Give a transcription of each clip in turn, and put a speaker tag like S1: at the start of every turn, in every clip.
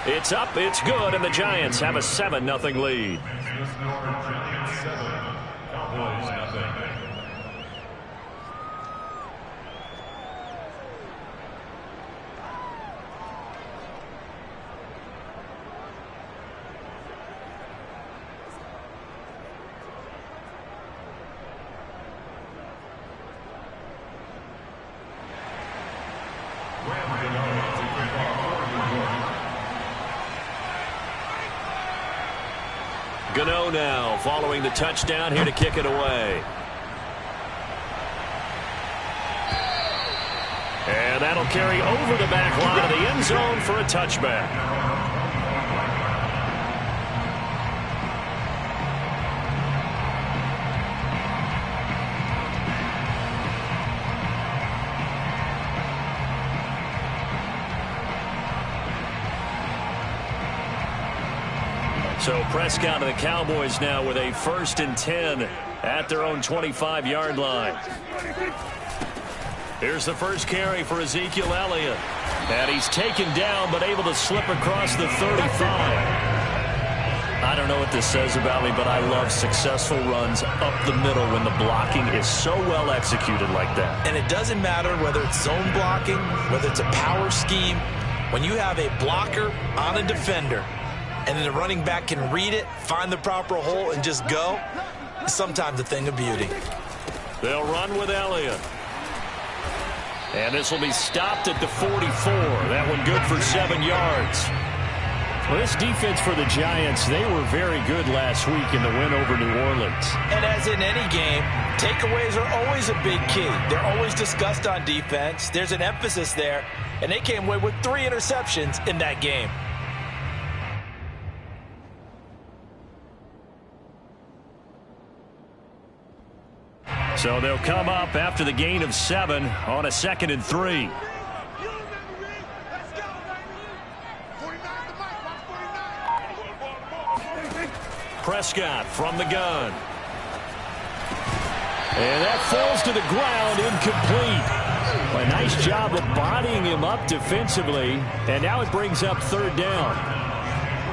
S1: It's up, it's good, and the Giants have a 7-0 lead. Gano now following the touchdown here to kick it away. And that'll carry over the back line of the end zone for a touchback. So Prescott and the Cowboys now with a 1st and 10 at their own 25-yard line. Here's the first carry for Ezekiel Elliott. And he's taken down but able to slip across the 35. I don't know what this says about me, but I love successful runs up the middle when the blocking is so well executed like that.
S2: And it doesn't matter whether it's zone blocking, whether it's a power scheme. When you have a blocker on a defender, and then the running back can read it, find the proper hole, and just go, it's sometimes a thing of beauty.
S1: They'll run with Elliott. And this will be stopped at the 44. That one good for 7 yards. Well, this defense for the Giants, they were very good last week in the win over New Orleans.
S2: And as in any game, takeaways are always a big key. They're always discussed on defense. There's an emphasis there, and they came away with 3 interceptions in that game.
S1: So they'll come up after the gain of 7 on a 2nd and 3. Prescott from the gun. And that falls to the ground, incomplete. A nice job of bodying him up defensively. And now it brings up 3rd down.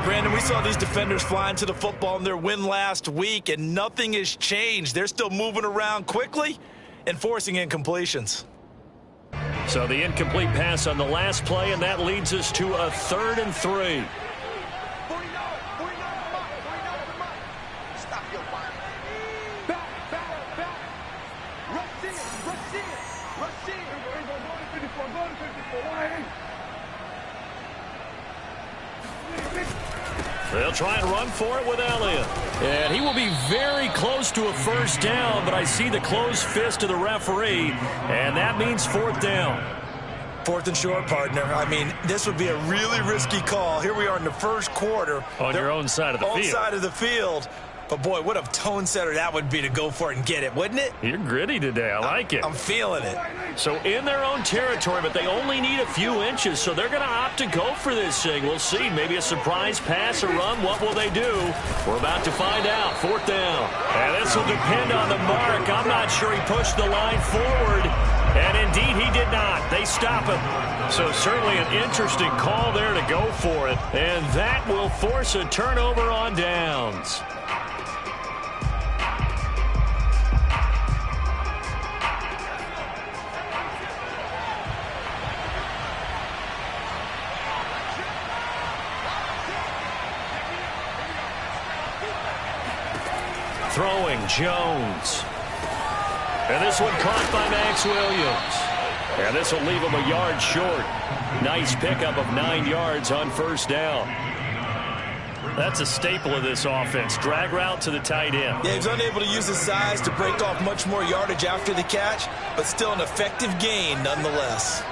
S2: Brandon, we saw these defenders flying to the football in their win last week, and nothing has changed. They're still moving around quickly and forcing incompletions.
S1: So the incomplete pass on the last play, and that leads us to a 3rd and 3. They'll try and run for it with Elliott. And he will be very close to a 1st down, but I see the closed fist of the referee, and that means 4th down.
S2: 4th and short, partner. I mean, this would be a really risky call. Here we are in the 1st quarter.
S1: On your own side of the field.
S2: Own side of the field. But, boy, what a tone setter that would be to go for it and get it, wouldn't it?
S1: You're gritty today. I like it.
S2: I'm feeling it.
S1: So in their own territory, but they only need a few inches, so they're going to opt to go for this thing. We'll see. Maybe a surprise pass or run. What will they do? We're about to find out. 4th down. And this will depend on the mark. I'm not sure he pushed the line forward. And indeed, he did not. They stop him. So certainly an interesting call there to go for it. And that will force a turnover on downs. Throwing Jones. And this one caught by Max Williams. And this will leave him a yard short. Nice pickup of 9 yards on 1st down. That's a staple of this offense. Drag route to the tight end.
S2: Yeah, he was unable to use his size to break off much more yardage after the catch, but still an effective gain nonetheless.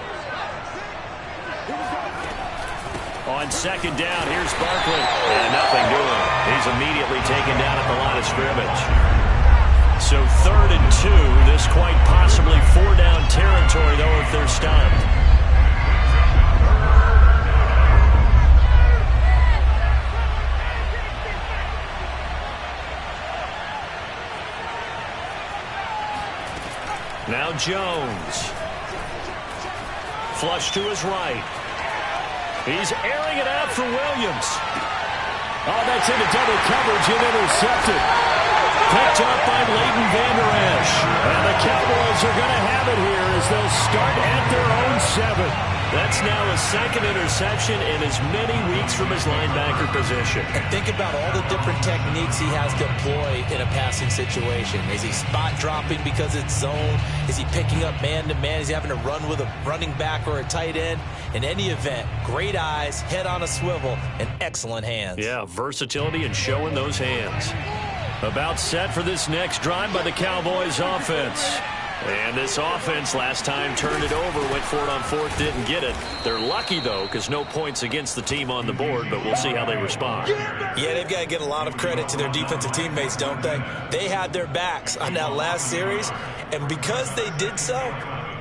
S1: On 2nd down, here's Barkley. And nothing doing. He's immediately taken down at the line of scrimmage. So 3rd and 2. This quite possibly 4-down territory, though, if they're stopped. Now Jones. Flush to his right. He's airing it out for Williams.
S3: Oh, that's into double coverage and intercepted. Picked up by Leighton Vander Esch. And the Cowboys are going to have it here as they'll start at their own 7.
S1: That's now a second interception in as many weeks from his linebacker position.
S2: And think about all the different techniques he has to employ in a passing situation. Is he spot dropping because it's zone? Is he picking up man-to-man? Is he having to run with a running back or a tight end? In any event, great eyes, head on a swivel, and excellent hands.
S1: Yeah, versatility and showing those hands. About set for this next drive by the Cowboys offense. And this offense last time turned it over, went for it on fourth, didn't get it. They're lucky, though, because no points against the team on the board, but we'll see how they respond.
S2: Yeah, they've got to get a lot of credit to their defensive teammates, don't they? They had their backs on that last series, and because they did so,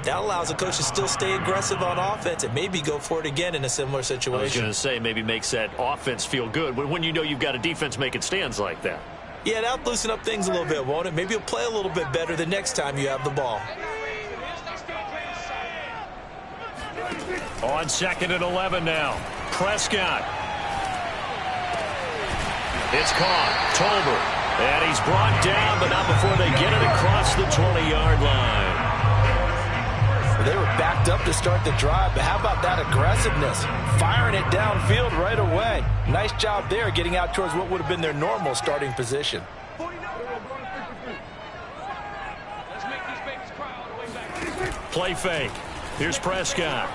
S2: that allows the coach to still stay aggressive on offense and maybe go for it again in a similar situation.
S1: I was going to say, maybe makes that offense feel good when you know you've got a defense making stands like that.
S2: Yeah, that'll loosen up things a little bit, won't it? Maybe you'll play a little bit better the next time you have the ball.
S1: On 2nd and 11 now. Prescott. It's caught. Tolbert. And he's brought down, but not before they get it across the 20-yard line.
S2: They were backed up to start the drive, but how about that aggressiveness? Firing it downfield right away. Nice job there getting out towards what would have been their normal starting position.
S1: Play fake. Here's Prescott.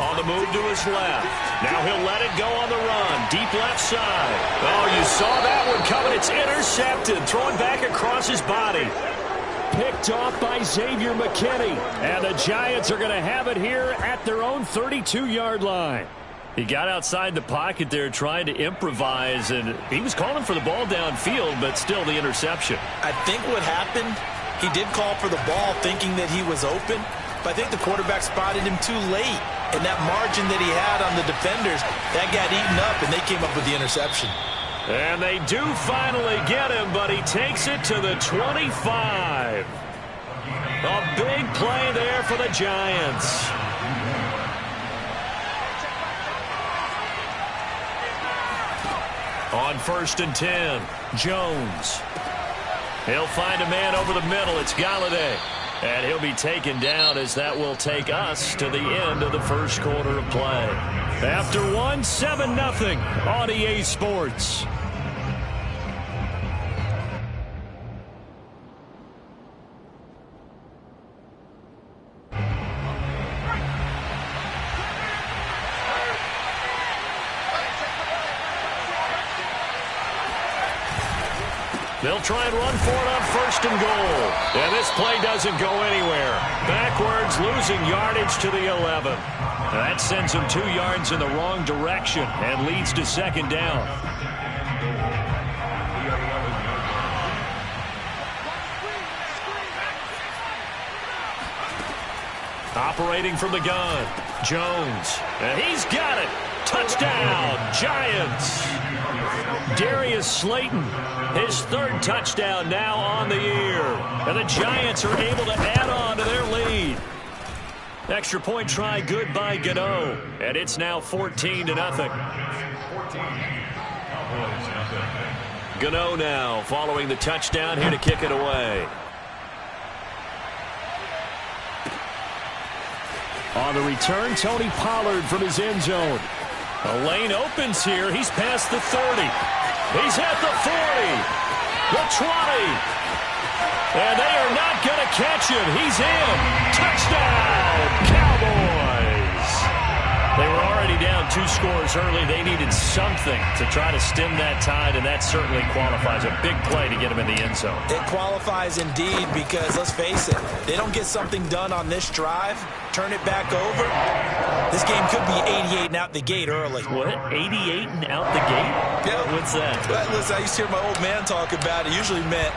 S1: On the move to his left. Now he'll let it go on the run. Deep left side. Oh, you saw that one coming. It's intercepted. Throwing back across his body.
S3: Picked off by Xavier McKinney. And the Giants are going to have it here at their own 32-yard line.
S1: He got outside the pocket there trying to improvise, and he was calling for the ball downfield, but still the interception.
S2: I think what happened, he did call for the ball thinking that he was open, but I think the quarterback spotted him too late. And that margin that he had on the defenders, that got eaten up, and they came up with the interception.
S1: And they do finally get him, but he takes it to the 25. A big play there for the Giants. On 1st and 10, Jones. He'll find a man over the middle. It's Galladay. And he'll be taken down as that will take us to the end of the first quarter of play. After 7-0 on EA Sports. They'll try and run for it on 1st and goal. And this play doesn't go anywhere. Backwards, losing yardage to the 11. That sends him 2 yards in the wrong direction and leads to 2nd down. Operating from the gun, Jones. And he's got it. Touchdown, Giants. Darius Slayton, his 3rd touchdown now on the year. And the Giants are able to add on to their lead. Extra point try good by Gano. And it's now 14-0. Gano now following the touchdown here to kick it away.
S3: On the return, Tony Pollard from his end zone.
S1: A lane opens here. He's past the 30. He's at the 40. The 20. And they are not going to catch him. He's in. Touchdown, Cowboys. They were already down 2 scores early. They needed something to try to stem that tide, and that certainly qualifies. A big play to get him in the end zone.
S2: It qualifies indeed because, let's face it, they don't get something done on this drive, turn it back over, this game could be 88 and out the gate early.
S1: What? 88 and out the gate?
S2: Yeah.
S1: What's that?
S2: But listen, I used to hear my old man talk about it. Usually meant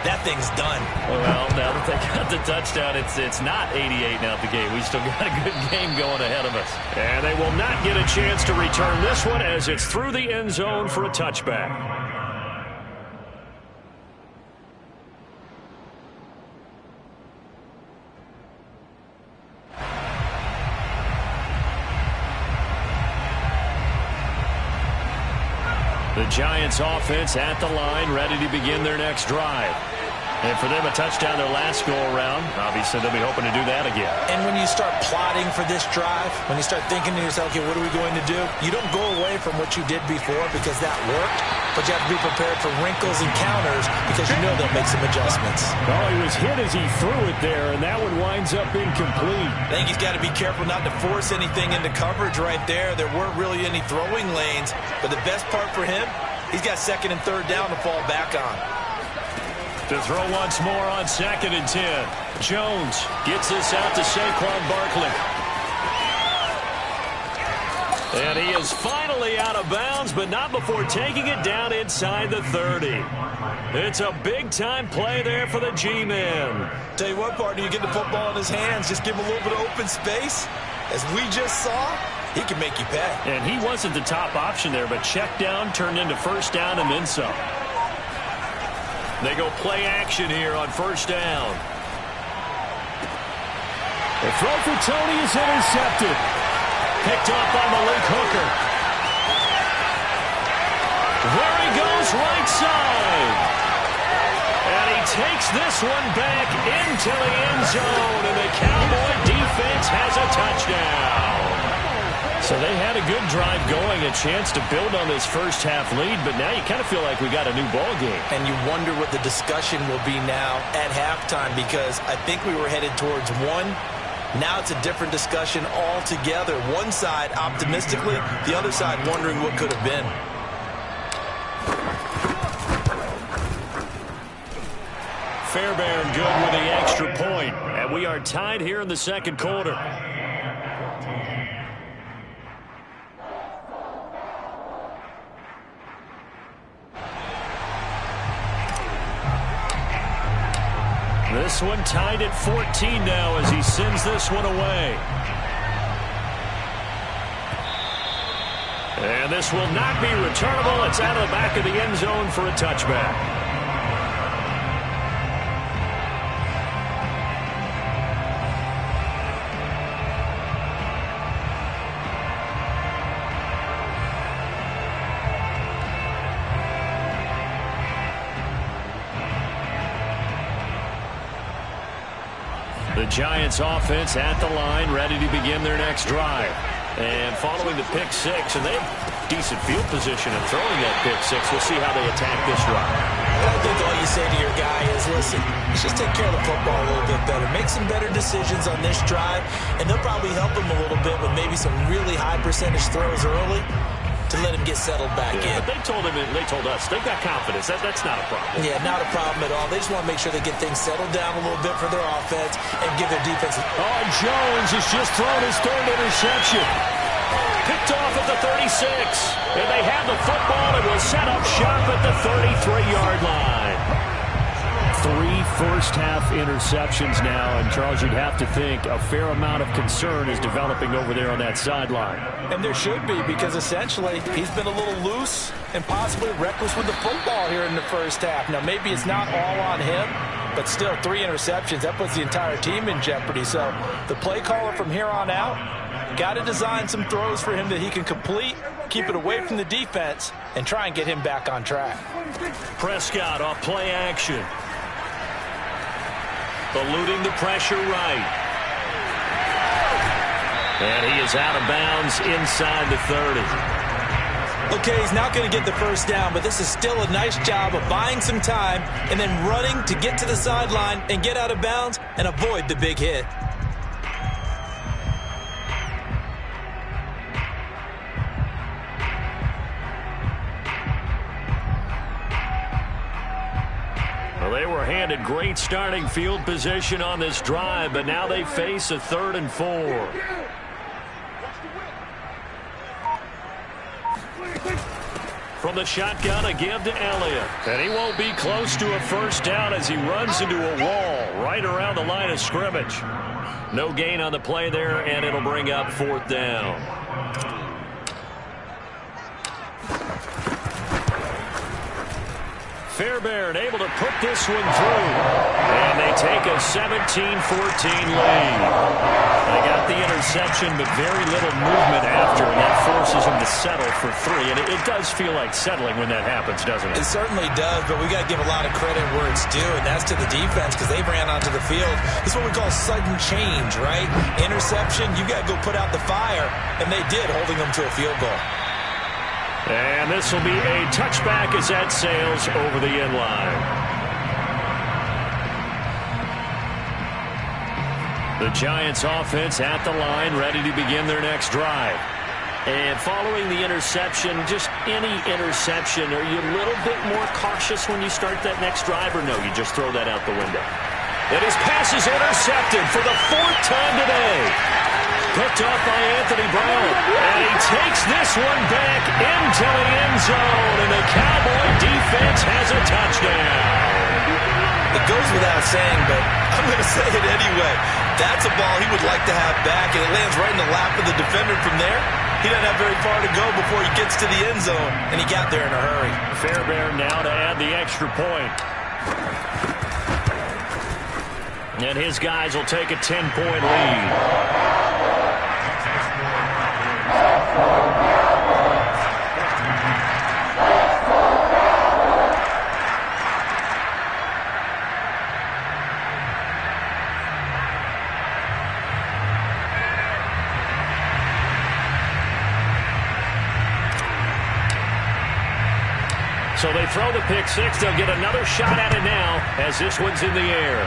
S2: that thing's done.
S1: Well, now that they got the touchdown, it's not 88 and out the gate. We still got a good game going ahead of us. And they will not get a chance to return this one as it's through the end zone for a touchback. The Giants offense at the line, ready to begin their next drive. And for them, a touchdown their last go-around. Obviously, they'll be hoping to do that again.
S2: And when you start plotting for this drive, when you start thinking to yourself, okay, what are we going to do? You don't go away from what you did before because that worked, but you have to be prepared for wrinkles and counters because you know they'll make some adjustments.
S3: Oh, he was hit as he threw it there, and that one winds up incomplete.
S2: I think he's got to be careful not to force anything into coverage right there. There weren't really any throwing lanes, but the best part for him, he's got second and third down to fall back on.
S1: To throw once more on 2nd and 10. Jones gets this out to Saquon Barkley. And he is finally out of bounds, but not before taking it down inside the 30. It's a big-time play there for the G-men.
S2: Tell you what, partner, you get the football in his hands, just give him a little bit of open space. As we just saw, he can make you pay.
S1: And he wasn't the top option there, but check down turned into first down and then some. They go play action here on first down.
S3: The throw for Tony is intercepted.
S1: Picked off by Malik Hooker. There he goes right side. And he takes this one back into the end zone. And the Cowboy defense has a touchdown. So they had a good drive going, a chance to build on this first half lead, but now you kind of feel like we got a new ball game.
S2: And you wonder what the discussion will be now at halftime, because I think we were headed towards one. Now it's a different discussion altogether. One side optimistically, the other side wondering what could have been.
S1: Fairbairn good with the extra point, and we are tied here in the second quarter. This one tied at 14 now as he sends this one away. And this will not be returnable. It's out of the back of the end zone for a touchback. The Giants offense at the line, ready to begin their next drive. And following the pick six, and they have decent field position in throwing that pick six. We'll see how they attack this drive.
S2: I think all you say to your guy is, listen, let's just take care of the football a little bit better. Make some better decisions on this drive, and they'll probably help him a little bit with maybe some really high percentage throws early to let him get settled back in.
S1: But they told him, and they told us, they've got confidence. That's not a problem.
S2: Yeah, not a problem at all. They just want to make sure they get things settled down a little bit for their offense and give their defense.
S3: Oh, Jones has just thrown his third interception.
S1: Picked off at the 36. And they have the football and will set up shop at the 33-yard line.
S3: 3 first-half interceptions now, and Charles, you'd have to think a fair amount of concern is developing over there on that sideline.
S2: And there should be, because essentially he's been a little loose and possibly reckless with the football here in the first half. Now, maybe it's not all on him, but still 3 interceptions. That puts the entire team in jeopardy. So the play caller from here on out got to design some throws for him that he can complete, keep it away from the defense, and try and get him back on track.
S1: Prescott off play action. Eluding the pressure right. And he is out of bounds inside the 30.
S2: Okay, he's not going to get the first down, but this is still a nice job of buying some time and then running to get to the sideline and get out of bounds and avoid the big hit.
S1: Well, they were handed great starting field position on this drive, but now they face a 3rd and 4. From the shotgun, a give to Elliott. And he won't be close to a first down as he runs into a wall right around the line of scrimmage. No gain on the play there, and it'll bring up 4th down. Fairbairn able to put this one through. And they take a 17-14 lead. They got the interception, but very little movement after, and that forces them to settle for 3. And it does feel like settling when that happens, doesn't it?
S2: It certainly does, but we got to give a lot of credit where it's due, and that's to the defense because they ran onto the field. This is what we call sudden change, right? Interception, you got to go put out the fire, and they did, holding them to a field goal.
S1: And this will be a touchback as that sails over the end line. The Giants offense at the line, ready to begin their next drive. And following the interception, just any interception, are you a little bit more cautious when you start that next drive, or no, you just throw that out the window? And his pass is intercepted for the 4th time today. Picked up by Anthony Brown. And he takes this one back into the end zone. And the Cowboy defense has a touchdown.
S2: It goes without saying, but I'm going to say it anyway. That's a ball he would like to have back, and it lands right in the lap of the defender from there. He doesn't have very far to go before he gets to the end zone, and he got there in a hurry.
S1: Fairbairn now to add the extra point. And his guys will take a 10-point lead. So they throw the pick six. They'll get another shot at it now as this one's in the air.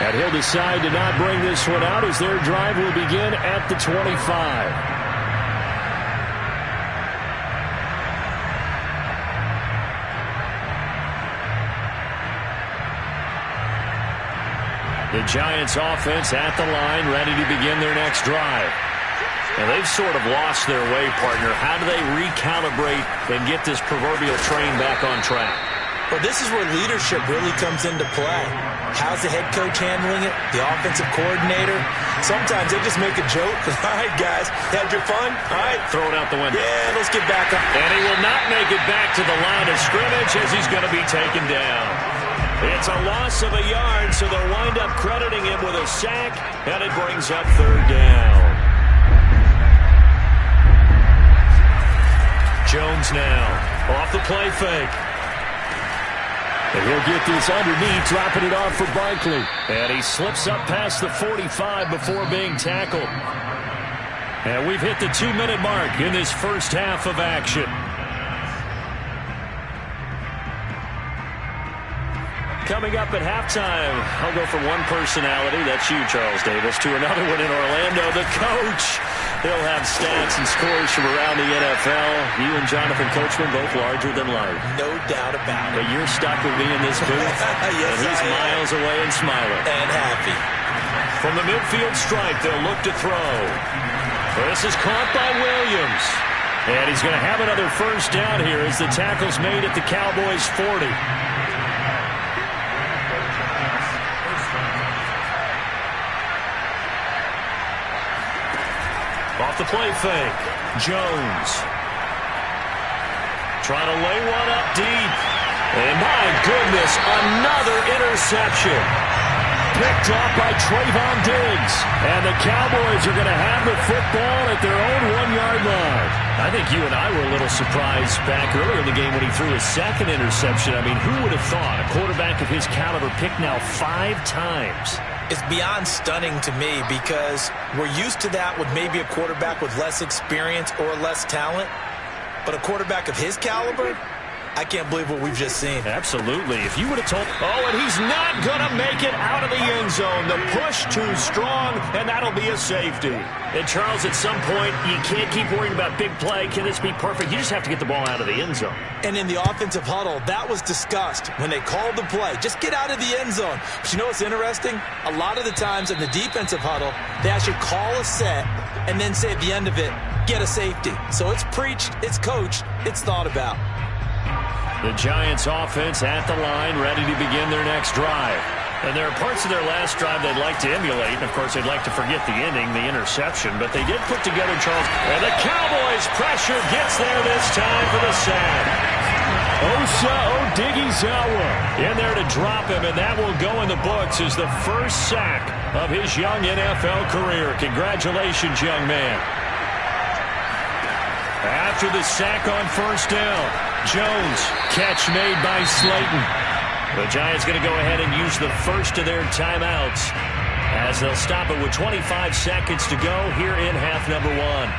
S1: And he'll decide to not bring this one out as their drive will begin at the 25. The Giants offense at the line, ready to begin their next drive. And they've sort of lost their way, partner. How do they recalibrate and get this proverbial train back on track?
S2: Well, this is where leadership really comes into play. How's the head coach handling it? The offensive coordinator? Sometimes they just make a joke. All right, guys, had your fun? All right.
S1: Throw it out the window.
S2: Yeah, let's get back up.
S1: And he will not make it back to the line of scrimmage as he's going to be taken down. It's a loss of a yard, so they'll wind up crediting him with a sack, and it brings up 3rd down. Jones now off the play fake.
S3: And he'll get this underneath, dropping it off for Barkley.
S1: And he slips up past the 45 before being tackled. And we've hit the 2-minute mark in this first half of action. Coming up at halftime, I'll go from one personality, that's you, Charles Davis, to another one in Orlando, the coach. He'll have stats and scores from around the NFL. You and Jonathan Coachman, both larger than life.
S2: No doubt about it.
S1: But you're stuck with me in this booth.
S2: Yes,
S1: and he's miles away and smiling.
S2: And happy.
S1: From the midfield stripe, they'll look to throw. This is caught by Williams. And he's going to have another first down here as the tackle's made at the Cowboys' 40. Off the play fake. Jones. Trying to lay one up deep. And my goodness, another interception. Picked off by Trayvon Diggs. And the Cowboys are going to have the football at their own 1-yard line. I think you and I were a little surprised back earlier in the game when he threw his 2nd interception. I mean, who would have thought a quarterback of his caliber picked now 5 times?
S2: It's beyond stunning to me because we're used to that with maybe a quarterback with less experience or less talent. But a quarterback of his caliber, I can't believe what we've just seen.
S1: Absolutely. If you would have told... Oh, and he's not going to make it out of the end zone. The push too strong, and that'll be a safety. And, Charles, at some point, you can't keep worrying about big play. Can this be perfect? You just have to get the ball out of the end zone.
S2: And in the offensive huddle, that was discussed when they called the play. Just get out of the end zone. But you know what's interesting? A lot of the times in the defensive huddle, they actually call a set and then say at the end of it, get a safety. So it's preached, it's coached, it's thought about.
S1: The Giants offense at the line, ready to begin their next drive. And there are parts of their last drive they'd like to emulate. And, of course, they'd like to forget the inning, the interception. But they did put together, Charles. And the Cowboys' pressure gets there this time for the sack.
S3: Osa Odighizuwa in there to drop him, and that will go in the books as the first sack of his young NFL career. Congratulations, young man. After the sack on first down, Jones, catch made by Slayton. The Giants going to go ahead and use the first of their timeouts as they'll stop it with 25 seconds to go here in half number one.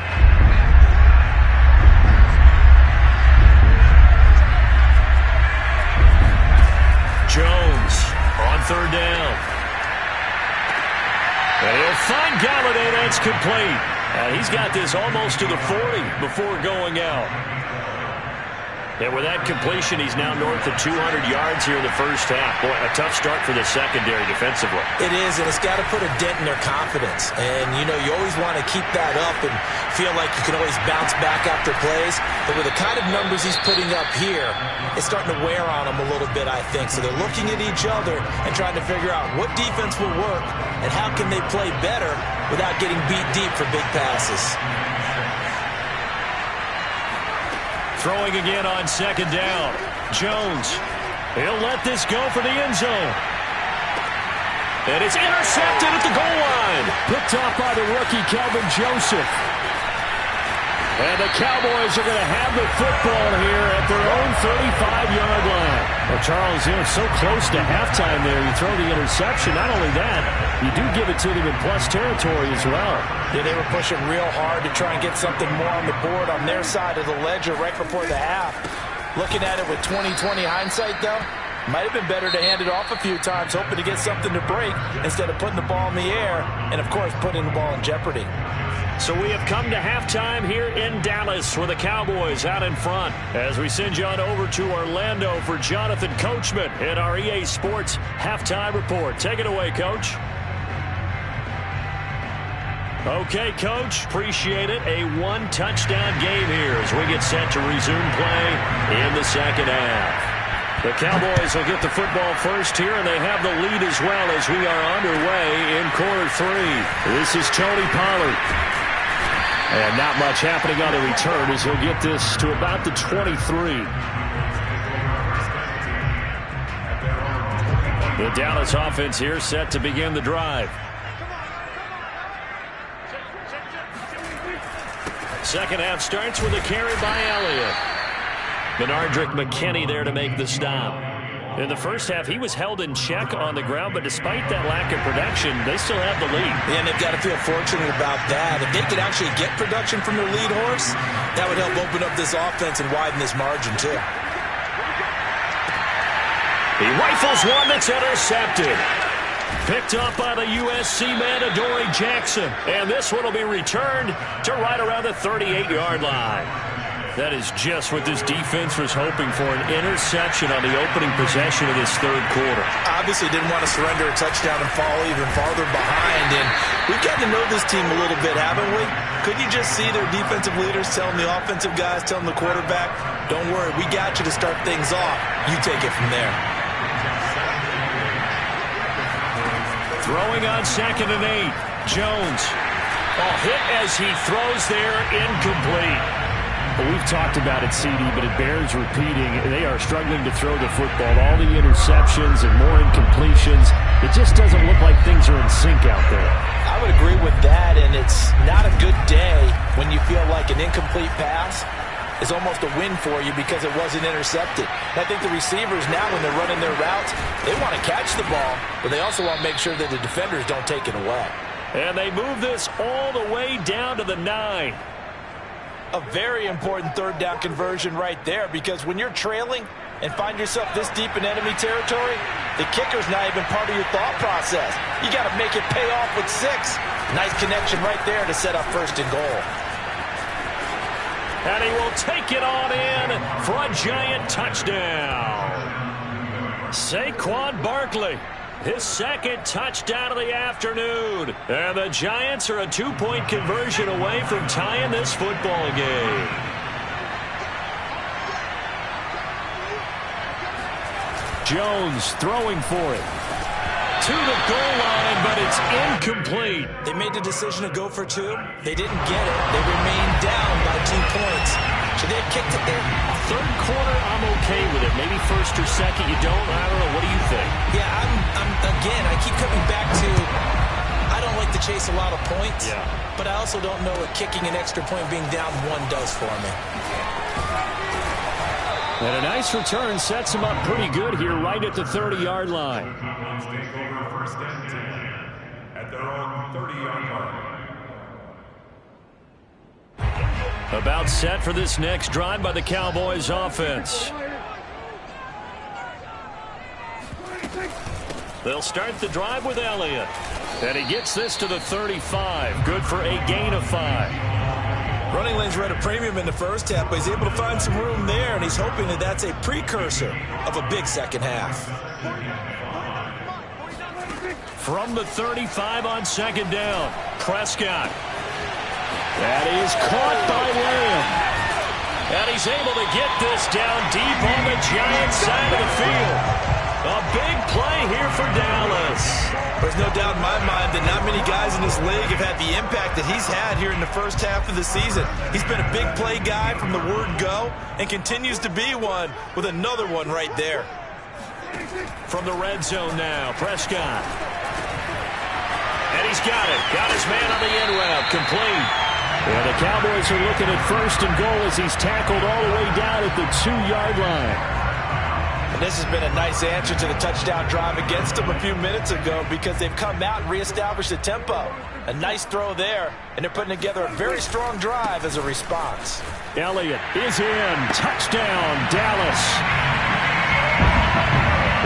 S3: Jones on third down. And he'll find Galladay. That's complete. He's got this almost to the 40 before going out. And with that completion, he's now north of 200 yards here in the first half. Boy, a tough start for the secondary defensively.
S2: It is, and it's got to put a dent in their confidence. And, you know, you always want to keep that up and feel like you can always bounce back after plays. But with the kind of numbers he's putting up here, it's starting to wear on them a little bit, I think. So they're looking at each other and trying to figure out what defense will work and how can they play better without getting beat deep for big passes.
S1: Throwing again on second down. Jones. He'll let this go for the end zone. And it's intercepted at the goal line.
S3: Picked off by the rookie, Kelvin Joseph. And the Cowboys are going to have the football here at their own 35-yard line. Well, Charles, so close to halftime there. You throw the interception. Not only that, you do give it to them in plus territory as well.
S2: Yeah, they were pushing real hard to try and get something more on the board on their side of the ledger right before the half. Looking at it with 20/20 hindsight, though, might have been better to hand it off a few times, hoping to get something to break instead of putting the ball in the air and, of course, putting the ball in jeopardy.
S1: So we have come to halftime here in Dallas with the Cowboys out in front as we send you on over to Orlando for Jonathan Coachman in our EA Sports Halftime Report. Take it away, Coach. Okay, Coach, appreciate it. A one-touchdown game here as we get set to resume play in the second half. The Cowboys will get the football first here, and they have the lead as well as we are underway in quarter three. This is Tony Pollard. And not much happening on the return as he'll get this to about the 23. The Dallas offense here set to begin the drive. Second half starts with a carry by Elliott. Benardrick McKinney there to make the stop. In the first half, he was held in check on the ground, but despite that lack of production, they still have the lead.
S2: Yeah, and they've got to feel fortunate about that. If they could actually get production from their lead horse, that would help open up this offense and widen this margin, too.
S1: He rifles one that's intercepted. Picked up by the USC man, Adoree Jackson. And this one will be returned to right around the 38-yard line. That is just what this defense was hoping for, an interception on the opening possession of this third quarter.
S2: Obviously didn't want to surrender a touchdown and fall even farther behind. And we've gotten to know this team a little bit, haven't we? Couldn't you just see their defensive leaders telling the offensive guys, telling the quarterback, don't worry, we got you to start things off. You take it from there.
S1: Throwing on 2nd and 8. Jones. A hit as he throws there, incomplete.
S3: Well, we've talked about it, CD, but it bears repeating. They are struggling to throw the football. All the interceptions and more incompletions. It just doesn't look like things are in sync out there.
S2: I would agree with that, and it's not a good day when you feel like an incomplete pass is almost a win for you because it wasn't intercepted. And I think the receivers now, when they're running their routes, they want to catch the ball, but they also want to make sure that the defenders don't take it away.
S1: And they move this all the way down to the 9.
S2: A very important third down conversion right there, because when you're trailing and find yourself this deep in enemy territory, the kicker's not even part of your thought process. You got to make it pay off with 6. Nice connection right there to set up first and goal.
S1: And he will take it on in for a Giant touchdown. Saquon Barkley, his second touchdown of the afternoon. And the Giants are a 2-point conversion away from tying this football game. Jones throwing for it. to the goal line, but it's incomplete.
S2: They made the decision to go for 2. They didn't get it. They remained down by 2 points. Should they have kicked it there?
S1: Third quarter, I'm okay with it. Maybe first or second, you don't. I don't know. What do you think?
S2: Yeah, again, I keep coming back to I don't like to chase a lot of points, but I also don't know what kicking an extra point being down 1 does for me.
S3: And a nice return sets him up pretty good here right at the 30-yard line.
S4: First and 10 at their own 30-yard line.
S1: About set for this next drive by the Cowboys offense. They'll start the drive with Elliott. And he gets this to the 35. Good for a gain of 5.
S2: Running lanes were at a premium in the first half, but he's able to find some room there, and he's hoping that that's a precursor of a big second half.
S1: From the 35 on second down, Prescott. That is caught by Lamb. And he's able to get this down deep on the Giants side of the field. A big play here for Dallas.
S2: There's no doubt in my mind that not many guys in this league have had the impact that he's had here in the first half of the season. He's been a big play guy from the word go and continues to be one with another one right there.
S1: From the red zone now, Prescott. And he's got it. Got his man on the end route. Complete.
S3: And the Cowboys are looking at first and goal as he's tackled all the way down at the 2-yard line.
S2: And this has been a nice answer to the touchdown drive against them a few minutes ago because they've come out and reestablished the tempo. A nice throw there, and they're putting together a very strong drive as a response.
S3: Elliott is in. Touchdown, Dallas.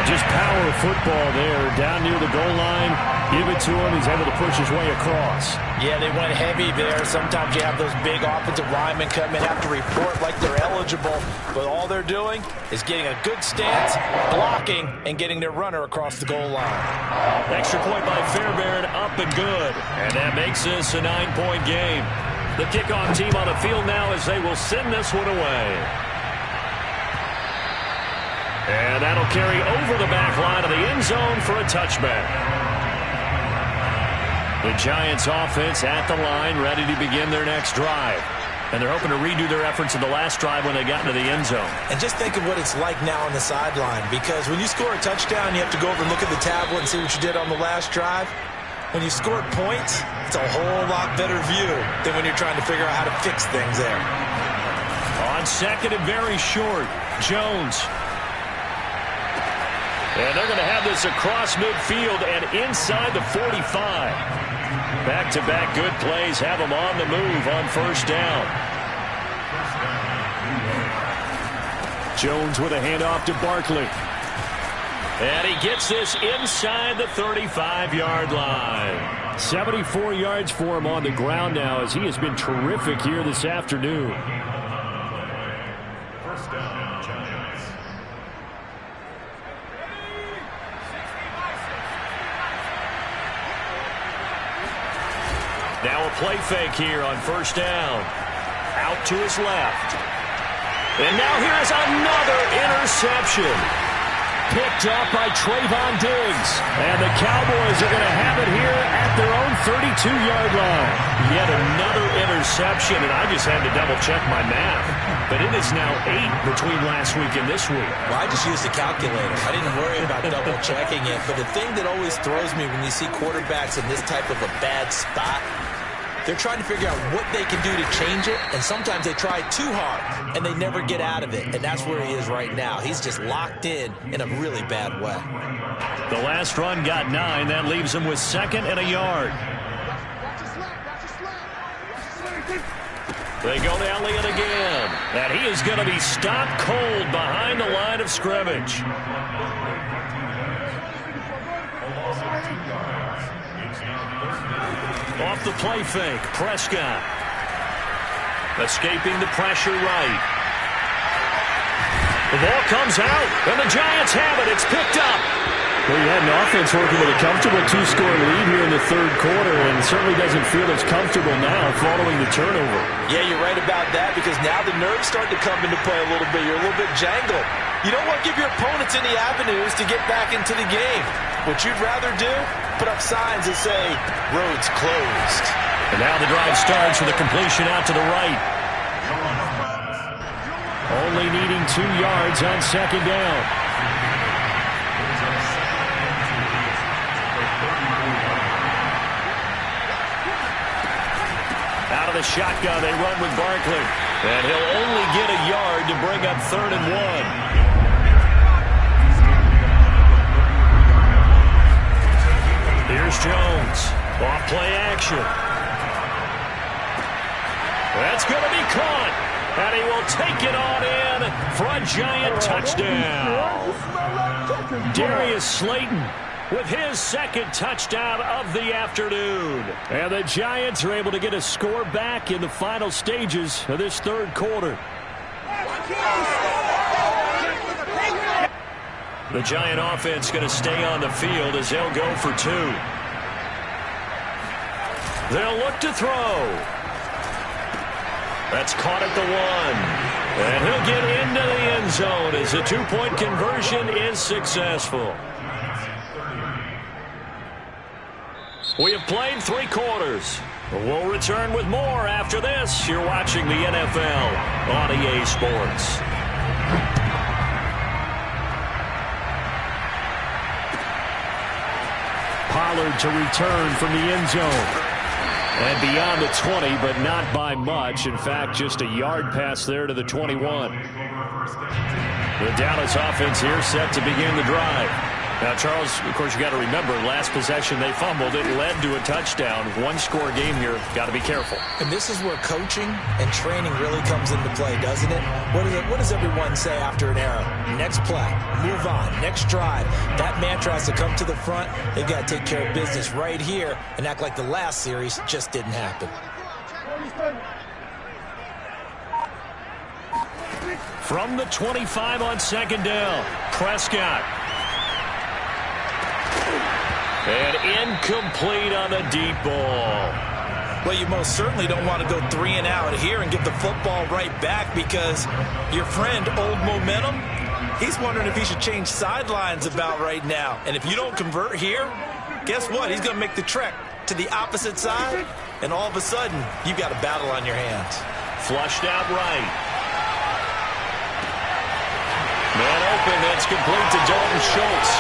S3: Just power football there down near the goal line. Give it to him. He's able to push his way across.
S2: Yeah, they went heavy there. Sometimes you have those big offensive linemen come in, have to report like they're eligible. But all they're doing is getting a good stance, blocking, and getting their runner across the goal line.
S1: Extra point by Fairbairn, up and good. And that makes this a 9-point game. The kickoff team on the field now as they will send this one away. And that'll carry over the back line of the end zone for a touchback. The Giants offense at the line, ready to begin their next drive. And they're hoping to redo their efforts in the last drive when they got into the end zone.
S2: And just think of what it's like now on the sideline, because when you score a touchdown, you have to go over and look at the tablet and see what you did on the last drive. When you scored points, it's a whole lot better view than when you're trying to figure out how to fix things there.
S1: On second and very short, Jones. And they're going to have this across midfield and inside the 45. Back-to-back good plays have them on the move on first down.
S3: Jones with a handoff to Barkley.
S1: And he gets this inside the 35-yard line.
S3: 74 yards for him on the ground now as he has been terrific here this afternoon.
S4: First down, Giants.
S1: Now a play fake here on first down. Out to his left. And now here is another interception. Picked up by Trayvon Diggs. And the Cowboys are going to have it here at their own 32-yard line. Yet another interception, and I just had to double-check my math. But it is now 8 between last week and this week.
S2: Well, I just used a calculator. I didn't worry about double-checking it. But the thing that always throws me when you see quarterbacks in this type of a bad spot, they're trying to figure out what they can do to change it, and sometimes they try too hard, and they never get out of it, and that's where he is right now. He's just locked in a really bad way.
S1: The last run got 9. That leaves him with second and a yard. They go to Elliott again, and he is going to be stopped cold behind the line of scrimmage. Off the play fake, Prescott. Escaping the pressure right. The ball comes out, and the Giants have it. It's picked up.
S3: Well, you had an offense working with a comfortable 2-score lead here in the third quarter, and certainly doesn't feel as comfortable now following the turnover.
S2: Yeah, you're right about that, because now the nerves start to come into play a little bit. You're a little bit jangled. You don't want to give your opponents any avenues to get back into the game. What you'd rather do, put up signs that say, roads closed.
S1: And now the drive starts with a completion out to the right.
S3: Only needing 2 yards on second down.
S1: Out of the shotgun, they run with Barkley. And he'll only get a yard to bring up 3rd and 1. Here's Jones. Off play action. That's going to be caught. And he will take it on in for a Giant touchdown. Darius Slayton with his 2nd touchdown of the afternoon.
S3: And the Giants are able to get a score back in the final stages of this third quarter.
S1: The Giant offense going to stay on the field as they'll go for 2. They'll look to throw. That's caught at the 1. And he'll get into the end zone as the 2-point conversion is successful. We have played 3 quarters. We'll return with more after this. You're watching the NFL on EA Sports.
S3: Pollard to return from the end zone. And beyond the 20, but not by much. In fact, just a yard pass there to the 21. The Dallas offense here set to begin the drive. Now, Charles, of course, you got to remember, last possession they fumbled. It led to a touchdown. 1-score game here. Got to be careful.
S2: And this is where coaching and training really comes into play, doesn't it? What does everyone say after an error? Next play, move on, next drive. That mantra has to come to the front. They've got to take care of business right here and act like the last series just didn't happen.
S1: From the 25 on second down, Prescott. And incomplete on the deep ball.
S2: Well, you most certainly don't want to go 3 and out here and give the football right back, because your friend, Old Momentum, he's wondering if he should change sidelines about right now. And if you don't convert here, guess what? He's going to make the trek to the opposite side, and all of a sudden, you've got a battle on your hands.
S1: Flushed out right. Man open, that's complete to Dalton Schultz.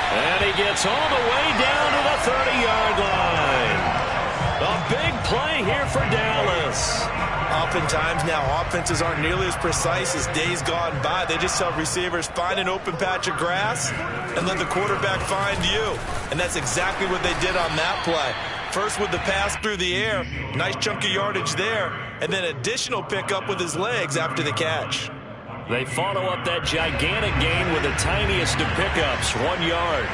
S1: And he gets all the way down to the 30-yard line. A big play here for Dallas.
S2: Oftentimes now, offenses aren't nearly as precise as days gone by. They just tell receivers, find an open patch of grass and let the quarterback find you. And that's exactly what they did on that play. First with the pass through the air, nice chunk of yardage there, and then additional pickup with his legs after the catch.
S1: They follow up that gigantic gain with the tiniest of pickups, 1 yard.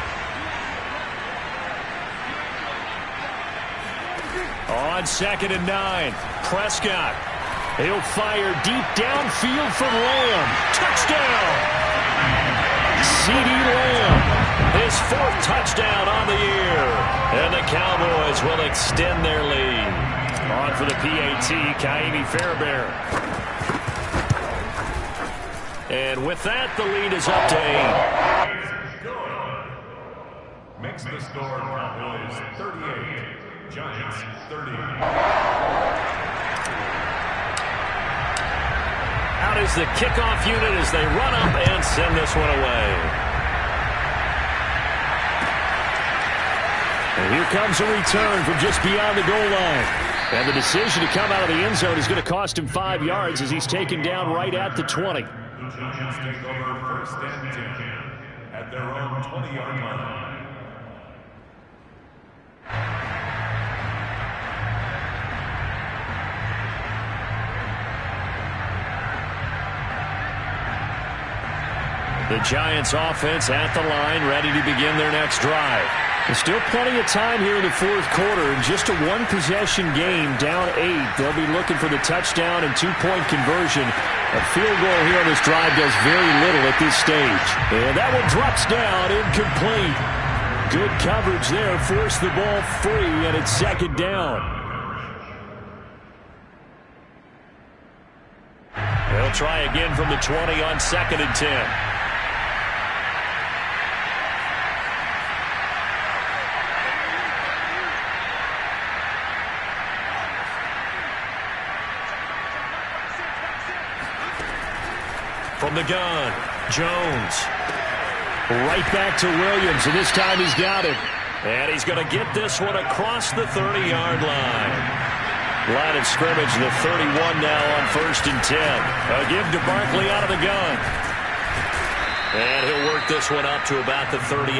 S1: On 2nd and 9, Prescott. He'll fire deep downfield from Lamb. Touchdown! CeeDee Lamb, his 4th touchdown on the year. And the Cowboys will extend their lead. On for the PAT, Ka'imi Fairbairn. And with that, the lead is up to
S4: 8. Makes the score Cowboys 38, Giants 30.
S1: Out is the kickoff unit as they run up and send this one away.
S3: And here comes a return from just beyond the goal line. And the decision to come out of the end zone is going to cost him 5 yards as he's taken down right at the 20.
S4: The Giants take over 1st and 10 at their own 20-yard line.
S1: The Giants offense at the line, ready to begin their next drive.
S3: There's still plenty of time here in the fourth quarter. In just a 1-possession game, down 8. They'll be looking for the touchdown and 2-point conversion. A field goal here on this drive does very little at this stage. And that one drops down incomplete. Good coverage there. Forced the ball free, and it's second down.
S1: They'll try again from the 20 on 2nd and 10. From the gun, Jones.
S3: Right back to Williams, and this time he's got it.
S1: And he's going to get this one across the 30-yard line. Line of scrimmage, the 31 now on 1st and 10. A give to Barkley out of the gun. And he'll work this one up to about the 38.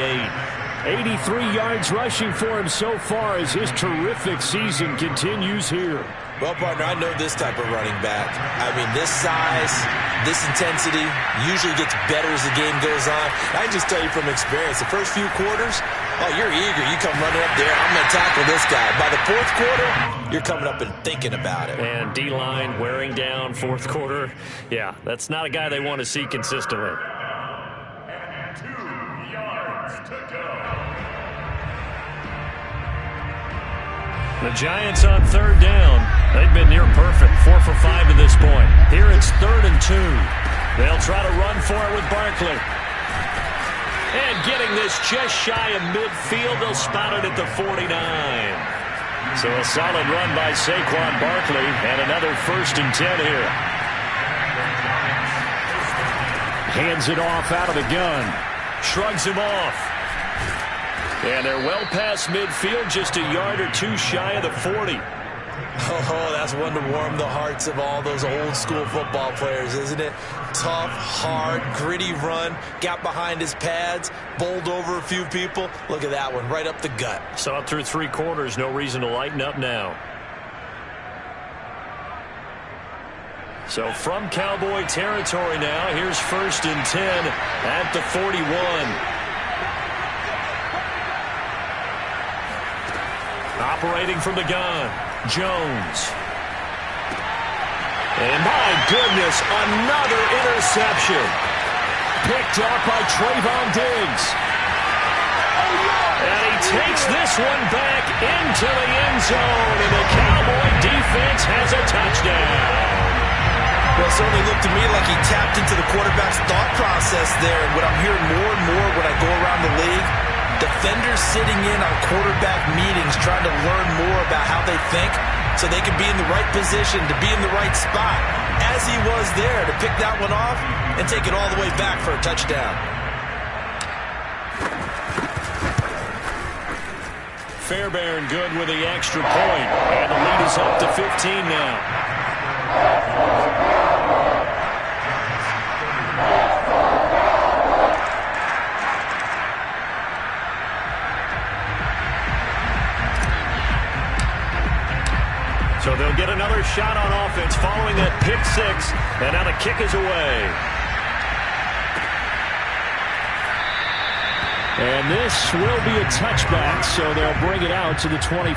S3: 83 yards rushing for him so far as his terrific season continues here.
S2: Well, partner, I know this type of running back. I mean, this size, this intensity usually gets better as the game goes on. I can just tell you from experience, the first few quarters, oh, you're eager. You come running up there, I'm going to tackle this guy. By the 4th quarter, you're coming up and thinking about it.
S1: And D-line wearing down 4th quarter. Yeah, that's not a guy they want to see consistently.
S4: And 2 yards to go.
S1: The Giants on 3rd down. They've been near perfect, 4 for 5 to this point. Here it's 3rd and 2. They'll try to run for it with Barkley. And getting this just shy of midfield, they'll spot it at the 49. So a solid run by Saquon Barkley, and another 1st and 10 here.
S3: Hands it off out of the gun.
S1: Shrugs him off. And they're well past midfield, just a yard or 2 shy of the 40.
S2: Oh, that's one to warm the hearts of all those old school football players, isn't it? Tough, hard, gritty run, got behind his pads, bowled over a few people. Look at that one, right up the gut.
S1: Saw it through 3 quarters, no reason to lighten up now. So from Cowboy territory now, here's 1st and 10 at the 41. Operating from the gun, Jones. And my goodness, another interception.
S3: Picked up by Trayvon Diggs.
S1: And he takes this one back into the end zone, and the Cowboy defense has a touchdown.
S2: Well, it certainly looked to me like he tapped into the quarterback's thought process there. And what I'm hearing more and more when I go around the league, defenders sitting in on quarterback meetings trying to learn more about how they think so they can be in the right position to be in the right spot, as he was there to pick that one off and take it all the way back for a touchdown.
S1: Fairbairn good with the extra point, and the lead is up to 15 now. So they'll get another shot on offense following that pick 6, and now the kick is away.
S3: And this will be a touchback, so they'll bring it out to the 25.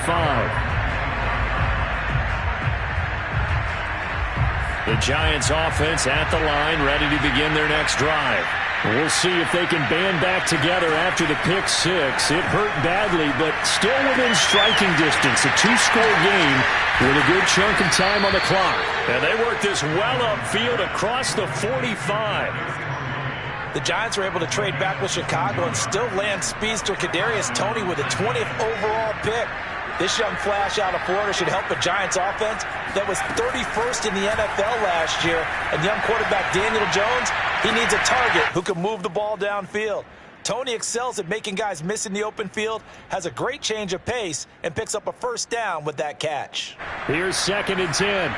S1: The Giants offense at the line, ready to begin their next drive.
S3: We'll see if they can band back together after the pick 6. It hurt badly, but still within striking distance. A 2-score game with a good chunk of time on the clock.
S1: And they work this well upfield across the 45.
S2: The Giants were able to trade back with Chicago and still land speedster Kadarius Toney with a 20th overall pick. This young flash out of Florida should help a Giants offense that was 31st in the NFL last year. And young quarterback Daniel Jones, he needs a target who can move the ball downfield. Toney excels at making guys miss in the open field, has a great change of pace, and picks up a 1st down with that catch.
S3: Here's 2nd and 10.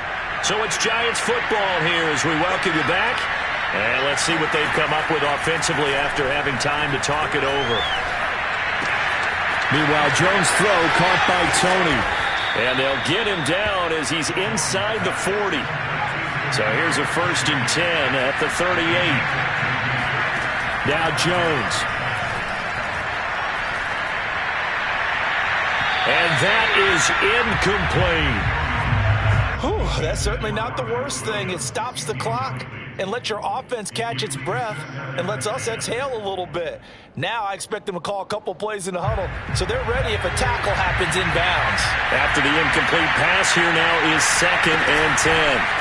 S1: So it's Giants football here as we welcome you back. And let's see what they've come up with offensively after having time to talk it over.
S3: Meanwhile, Jones' throw caught by Toney.
S1: And they'll get him down as he's inside the 40. So here's a 1st and 10 at the 38.
S3: Now Jones.
S1: And that is incomplete.
S2: Whew, that's certainly not the worst thing. It stops the clock. and let your offense catch its breath and lets us exhale a little bit. Now I expect them to call a couple plays in the huddle so they're ready if a tackle happens inbounds.
S1: After the incomplete pass, here now is 2nd and 10.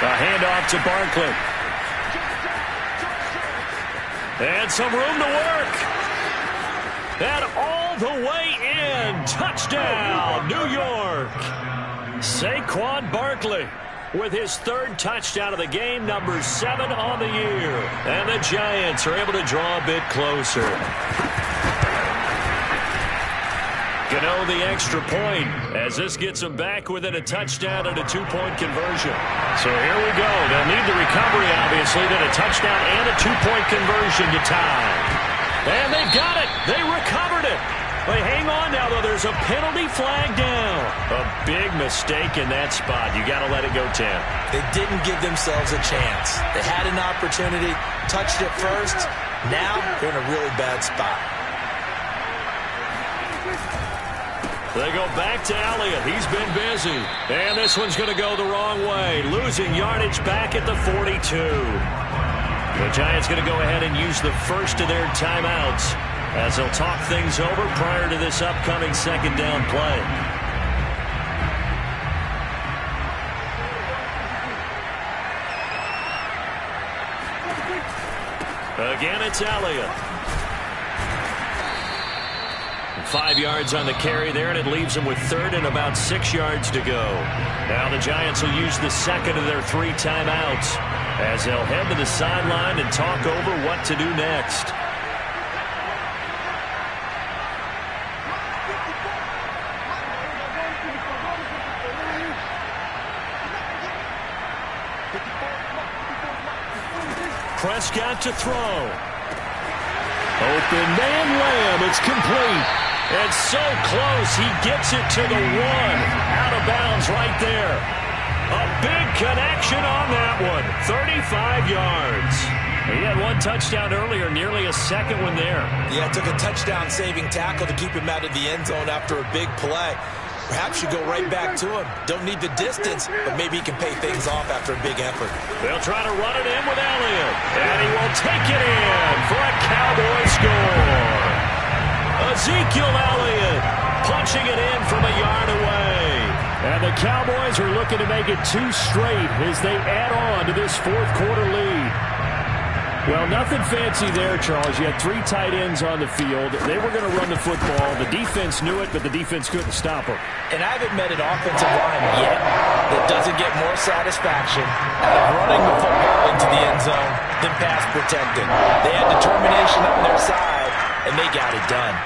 S1: A handoff to Barkley. And some room to work. And all the way in. Touchdown, New York. Saquon Barkley with his 3rd touchdown of the game, number 7 on the year. And the Giants are able to draw a bit closer. Gano the extra point as this gets them back within a touchdown and a 2-point conversion. So here we go. They'll need the recovery, obviously, then a touchdown and a 2-point conversion to tie. And they've got it. They recovered it. But hang on now, though. There's a penalty flag down. A big mistake in that spot. You got to let it go, Tim.
S2: They didn't give themselves a chance. They had an opportunity, touched it first. Now they're in a really bad spot.
S1: They go back to Elliott. He's been busy. And this one's going to go the wrong way. Losing yardage back at the 42. The Giants going to go ahead and use the first of their timeouts as they'll talk things over prior to this upcoming 2nd down play. Again, it's Elliott. 5 yards on the carry there, and it leaves them with 3rd and about 6 yards to go. Now the Giants will use the 2nd of their 3 timeouts as they'll head to the sideline and talk over what to do next. Prescott to throw. Open man Lamb. It's complete. It's so close. He gets it to the 1. Out of bounds right there. A big connection on that one. 35 yards. He had 1 touchdown earlier, nearly a 2nd one there.
S2: Yeah, it took a touchdown-saving tackle to keep him out of the end zone after a big play. Perhaps you go right back to him. Don't need the distance, but maybe he can pay things off after a big effort.
S1: They'll try to run it in with Elliott. And he will take it in for a Cowboy score. Ezekiel Elliott punching it in from a yard away. And the Cowboys are looking to make it 2 straight as they add on to this 4th quarter lead. Well, nothing fancy there, Charles. You had 3 tight ends on the field. They were going to run the football. The defense knew it, but the defense couldn't stop them.
S2: And I haven't met an offensive line yet that doesn't get more satisfaction out of running the football into the end zone than pass protecting. They had determination on their side, and they got it done.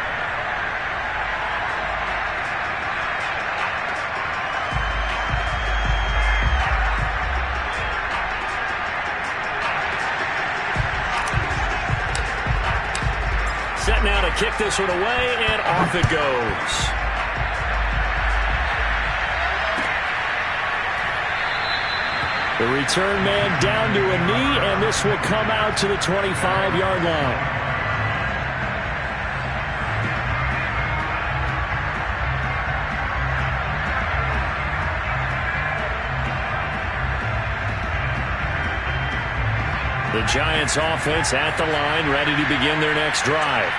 S1: Set now to kick this one away, and off it goes. The return man down to a knee, and this will come out to the 25-yard line. The Giants offense at the line, ready to begin their next drive.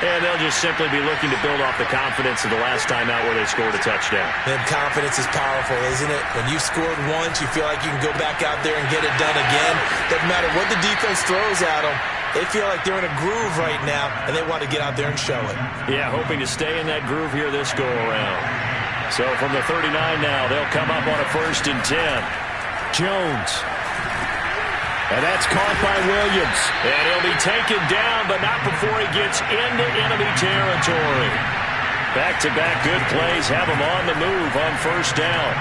S1: And they'll just simply be looking to build off the confidence of the last time out where they scored a touchdown.
S2: And confidence is powerful, isn't it? When you've scored once, you feel like you can go back out there and get it done again. Doesn't matter what the defense throws at them. They feel like they're in a groove right now, and they want to get out there and show it.
S1: Yeah, hoping to stay in that groove here this go-around. So from the 39 now, they'll come up on a 1st and 10. Jones. And that's caught by Williams. And he'll be taken down, but not before he gets into enemy territory. Back-to-back good plays have him on the move on 1st down.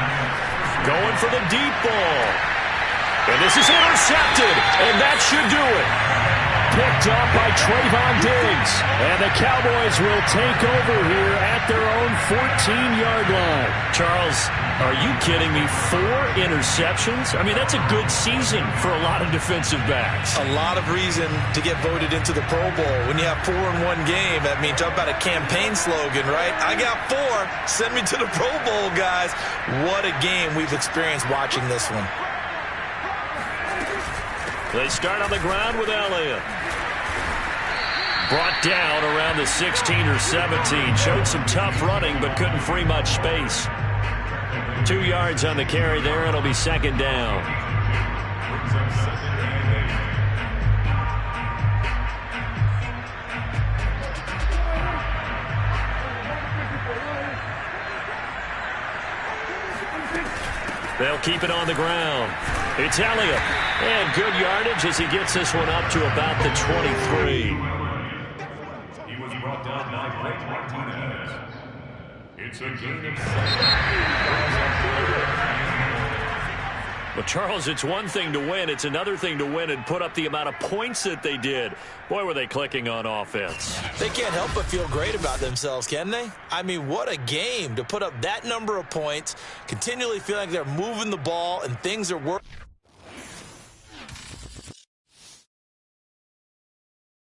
S1: Going for the deep ball. And this is intercepted, and that should do it. Picked up by Trayvon Diggs. And the Cowboys will take over here at their own 14-yard line. Charles, are you kidding me? 4 interceptions? I mean, that's a good season for a lot of defensive backs.
S2: A lot of reason to get voted into the Pro Bowl. When you have 4 in one game, that means talk about a campaign slogan, right? I got 4. Send me to the Pro Bowl, guys. What a game we've experienced watching this one.
S1: They start on the ground with Elliott. Brought down around the 16 or 17. Showed some tough running, but couldn't free much space. 2 yards on the carry there. It'll be second down. They'll keep it on the ground. It's Elliott. And good yardage as he gets this one up to about the 23.
S4: He was brought down by Blake Martinez. It's a gain of 7.
S1: Well, Charles, it's one thing to win. It's another thing to win and put up the amount of points that they did. Boy, were they clicking on offense.
S2: They can't help but feel great about themselves, can they? I mean, what a game to put up that number of points, continually feeling like they're moving the ball and things are working.